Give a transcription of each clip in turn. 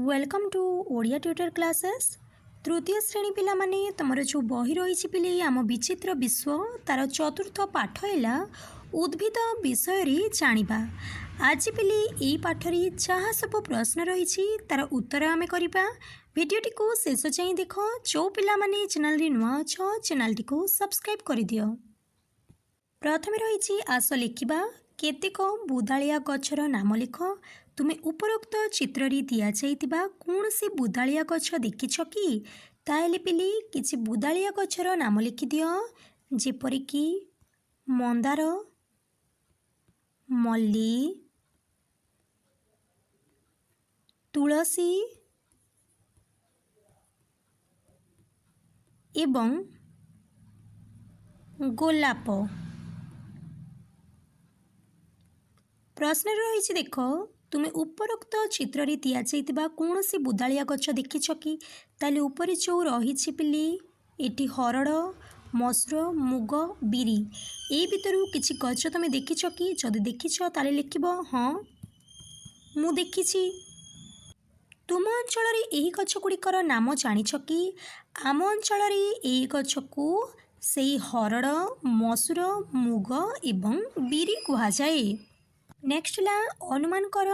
Welcome to Odia tutor classes. तृतीय श्रेणी पिला माने तुमर जो बही रही पिले आम विचित्र विश्व तार चतुर्थ पाठ है उद्भिद विषय रे जानिबा। आज पिले यही पाठरी जहाँ सब प्रश्न रही तार उत्तर आमे करिबा। भिडियोटी को शेष जाए देख। जो पिला माने चैनल रे नुआ अछ चैनल टी को सब्सक्राइब कर दियो। प्रथमे रही आस लिखिबा केतेक बुदालिया गछर नाम लिख। तुमे उपरोक्त चित्र री दिया जाइतिबा कौन सी बुदालिया गछ देखिछ कि? ताहेले पिले किछि बुदालिया गछर नाम लिखि दियो, जेपरि कि मंदार, मल्ली, तुलसी एवं गोलाप। प्रश्न रही देख तुमे उपरोक्त चित्र रे दिया जाइतिबा कौन सी बुदालिया गछ देखिछ कि? ताले ऊपर जो रही पिली एटी हरड़, मसूर, मुग, बिरी ए भितरु किछि गछ तुमे देखिछ कि? जदि देखिछ ताले लिखिबो हाँ मु देखिछि। तुम अंचल रे एही गछ गुड़िकर नाम जानिछ कि? आम अंचल रे एही गछ को सेई हरड़, मसूर, मुग एवं बिरी कुहा जाए। नेक्स्ट ला अनुमान कर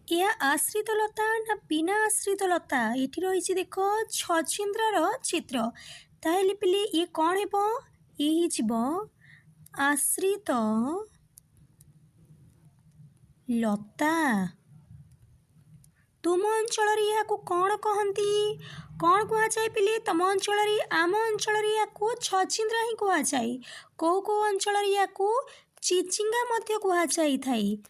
यह आश्रित लता ना बिना आश्रित लता। एठी रही देख छचिंद्रार चित्र। ताहेले पिले ये कौन हेबो? यही जीव आश्रित लता। तुम अंचल रे या कौन कहती? कौन कुहा जाए पिले? तुम अंचल रे आम अंचल रे या छचिंद्रा ही कुहा जाए। को अंचल रे या चिचिंगा मध्य कुहा जाई थाई।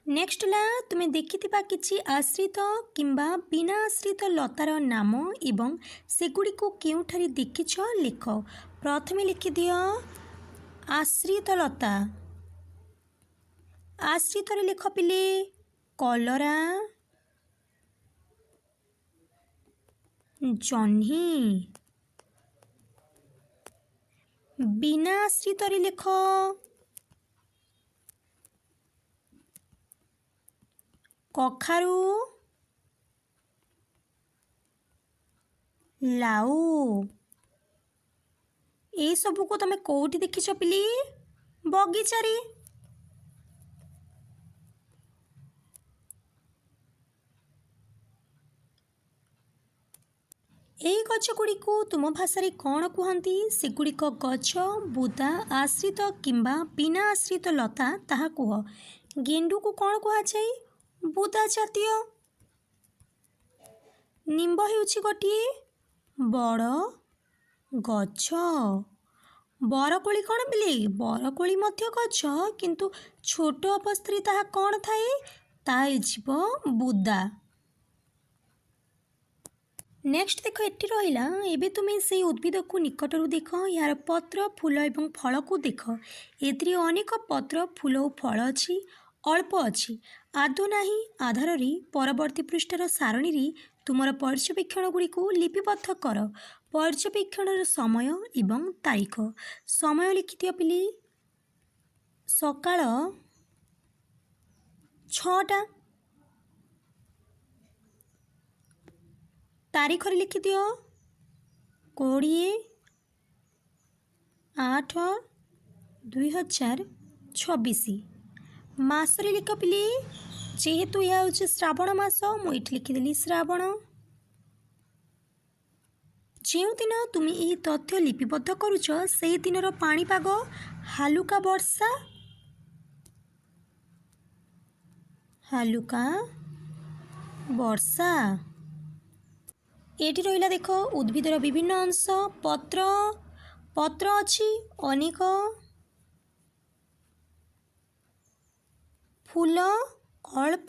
नेक्स्ट ला तुमे देखिथिबा किछि आश्रित किंबा बिना आश्रित लतार नाम एवं सेगुड़ी को केउठारी देखिछ लिख। प्रथमे लिखि दियो आश्रित लता। आश्रित रे लिख पिले कलरा, जह्नी। बिना आश्रित रे लिख कखारू, लाउ। ए सबू को तमे कोठी देखिछ पिली? बगीचारे। এই ଗଛଗୁଡ଼ିକୁ ତୁମ ଭାଷାରେ କ'ଣ କୁହନ୍ତି? ସେଗୁଡ଼ିକ ଗଛ, ବୁଦା, ଆଶ୍ରିତ କିମ୍ବା ବିନା ଆଶ୍ରିତ ଲତା ତାହା କୁହ। ଗେଣ୍ଡୁକୁ କ'ଣ କୁହାଯାଏ? ବୁଦା ଜାତୀୟ। ନିମ୍ବ ହେଉଛି ଗୋଟିଏ ବଡ଼ ଗଛ। ବରକୋଳି କ'ଣ ପିଲେ? ବରକୋଳି ମଧ୍ୟ ଗଛ, କିନ୍ତୁ ଛୋଟ ଅବସ୍ଥାରେ ତାହା କ'ଣ ଥାଏ? ତାହା ଯିବ ବୁଦା। नेक्स्ट देख एटी रहिला एबे तुमे से उद्भिद को निकटरू देख। यार पत्र, फूल एवं फल को देख। एथिरे अनेक पत्र, फूल और फल अच्छी, अल्प अच्छी, आदौ नाही। आधार रे परवर्ती पृष्ठर सारणी रे तुमर पर्यवेक्षण गुड़ी को लिपिबद्ध कर। पर्यवेक्षण समय एवं तारीख। समय लिखिदियो पिली सकाळ 6टा। तारीख रे लिखि दियो 20/8/2024। मास रे लिख पिली जेहेतु यह हूँ श्रावण मास मुझे लिखिदेली श्रावण। जो दिन तुम यही तथ्य लिपिबद्ध करुच से दिन पाणीपाग हालुका वर्षा, हालुका वर्षा। एटी रहिला देख उद्भिदर विभिन्न अंश। पत्र, पत्र अच्छी अनेक, फूल अल्प,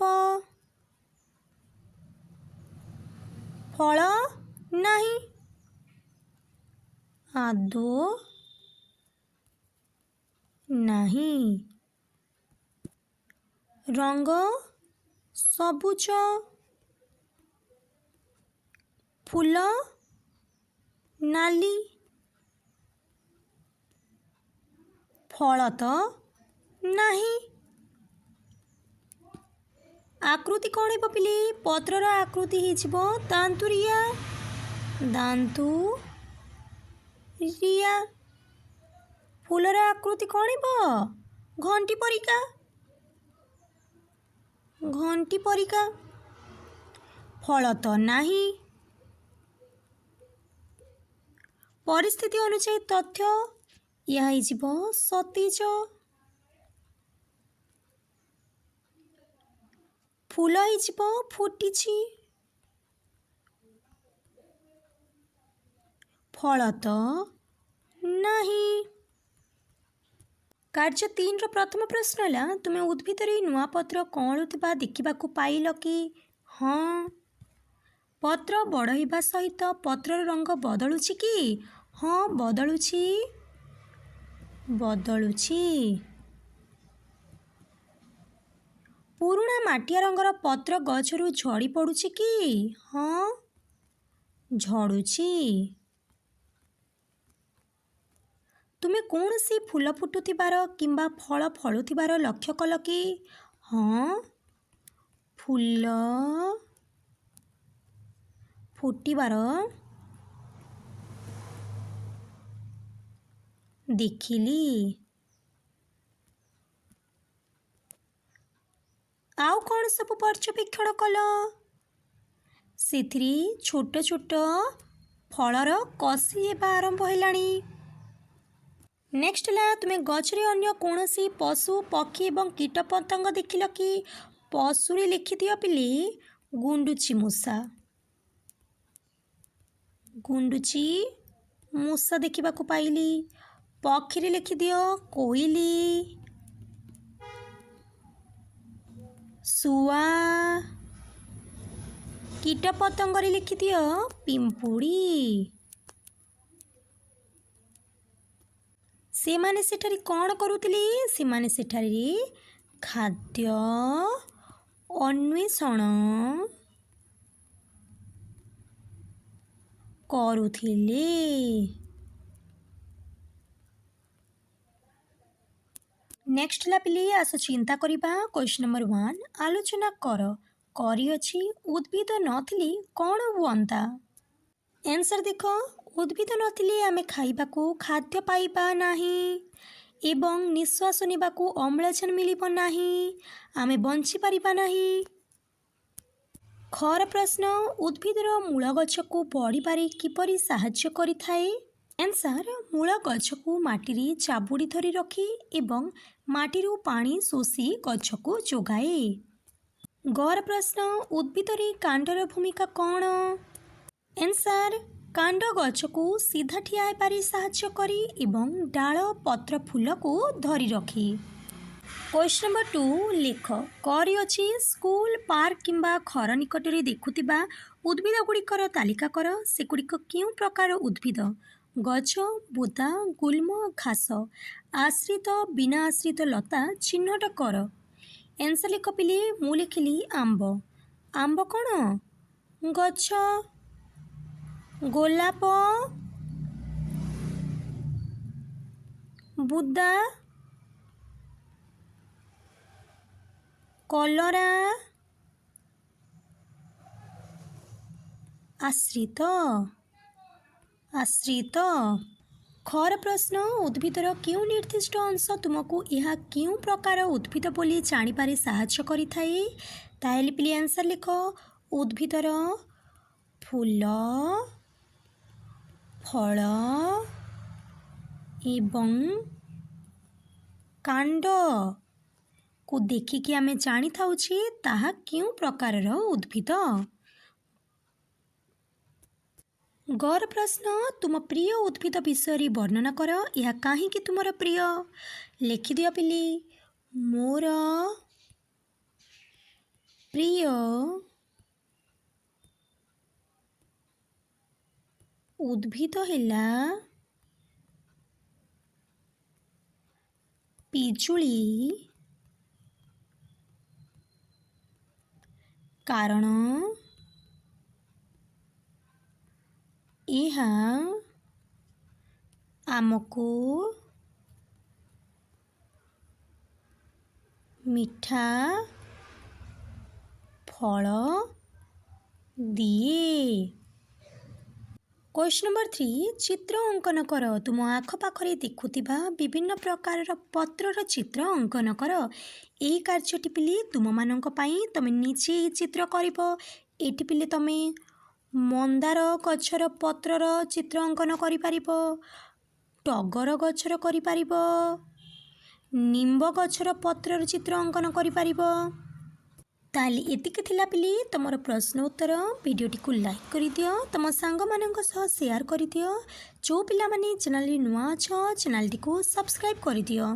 फल नहीं, आदौ नहीं, रंग सबुज, फूल नाली, फल तो नहीं। आकृति कौन है पिले पत्रर आकृति हो दांतुरिया दांतुरिया फूलर आकृति कौन है घंटी परिका घंटी परिका फल तो नाही परिस्थिति अनुसार तथ्य यह सतीज फूल फुटी फल तो नहीं। कार्य 3 प्रथम प्रश्न है तुम्हें उद्भिदर नुआ पत्र कौलुवा देखा पाइल कि हाँ पत्र बड़ होगा सहित पत्रर रंग बदलुछि कि हाँ बदलुछि बदलुछि पुरुणा माटिया रंगर पत्र गछरु झड़ी पड़ुछि कि हाँ झड़ुछि तुम्हें कौन सी फूल फुटुथिबार किंबा फल फलुथिबार लक्ष्य कल कि हाँ फूल फुटिबार देखिली आउ कौन सब पर्यवेक्षण कल से छोट छोट फलर कसी हेबा आरंभ हेलाणी नेक्स्ट है तुम्हें गचरे अन्य कौन सी पशु पक्षी एवं कीट पतंग देखिल कि पशुरे लिखिदियो पिले गुंडुची मूषा गुंडुची मूषा देखा पाइली पक्षी लिखिदियो कोइली सुआ कीट पतंग लिखिदियो पिंपुड़ी से माने सेठारी कौन करुथिले से माने सेठारी खाद्य अन्वेषण करुथिले नेक्स्ट ला पिले आस चिंता करिबा क्वेश्चन नंबर 1 आलोचना करी अछि उद्भिद नथिले कौन हुअंता आंसर देखो उद्भिद नथिले आमे खाइबाकू खाद्य पाइबा नाही एवं निश्वास नेबाकू अम्लजान मिलिबो नाही आमे बंची पारिबा नाही। खर प्रश्न उद्भिदर मूल गछकू बढ़िबारे किपरि साहाय्य करिथाए आंसर मूल गछकू माटी चाबुड़ी धरी रखी एवं माटीरू पानी शोषी गछकू जोगाए। गर प्रश्न उद्भिदर कांडर भूमिका कौन आंसर कांड गछकू सीधा ठिया हेबारे साहाय्य करी एवं डाल पत्र फूल को धरी रखी। क्वेश्चन नंबर 2 लिख करी अछि स्कूल पार्क किंबा घर निकट में देखुथिबा उद्भिद गुड़िकर तालिका कर से गुड़िक क्यों प्रकार उद्भिद गछ बुदा गुल्म घास आश्रित बिना आश्रित लता चिन्हट कर। आंसर लिख पिले मु लिखिली आंब आंब कौन गछ गोलाप बुदा कलरा आश्रित आश्रित। खर प्रश्न उद्भिदर क्यों निर्दिष्ट अंश तुमको यह क्यों प्रकार उद्भिद बोली जानिबारे साहाय्य करिथाए ताहेले पिले आंसर लिख उद्भिदर फूल फल एवं कांड को देखिकी आमे जानी थाउछि ताहा क्यों प्रकारर उद्भिद। गर प्रश्न तुम प्रिय उद्भिद विषय वर्णना कर यह कहीं तुमर प्रिय लिखिदियो पिली मोर प्रिय उद्भिद हैला पिजुली कारण यह आमको मिठा ଫଳ ଦିଏ। क्वेश्चन नंबर 3 चित्र अंकन कर। तुम आखपाखरे देखुथिबा विभिन्न प्रकारर पत्रर चित्र अंकन कर। एही कार्यटी पिले तुम मानक पई तमे निजे एही चित्र करिबो। एठी पिले तमे मंदार गछर पत्रर चित्र अंकन करि पारिबो, टगर गछर करि पारिबो, निम्ब गछर पत्रर चित्र अंकन करि पारिबो। ताली एतिक थिला पिली तमर प्रश्न उत्तर वीडियोटी को लाइक करि दियो, तम सांग मानक सह शेयर करि दियो। जो पिला माने चैनल नुआ छ चैनल टी को सब्सक्राइब करि दियो।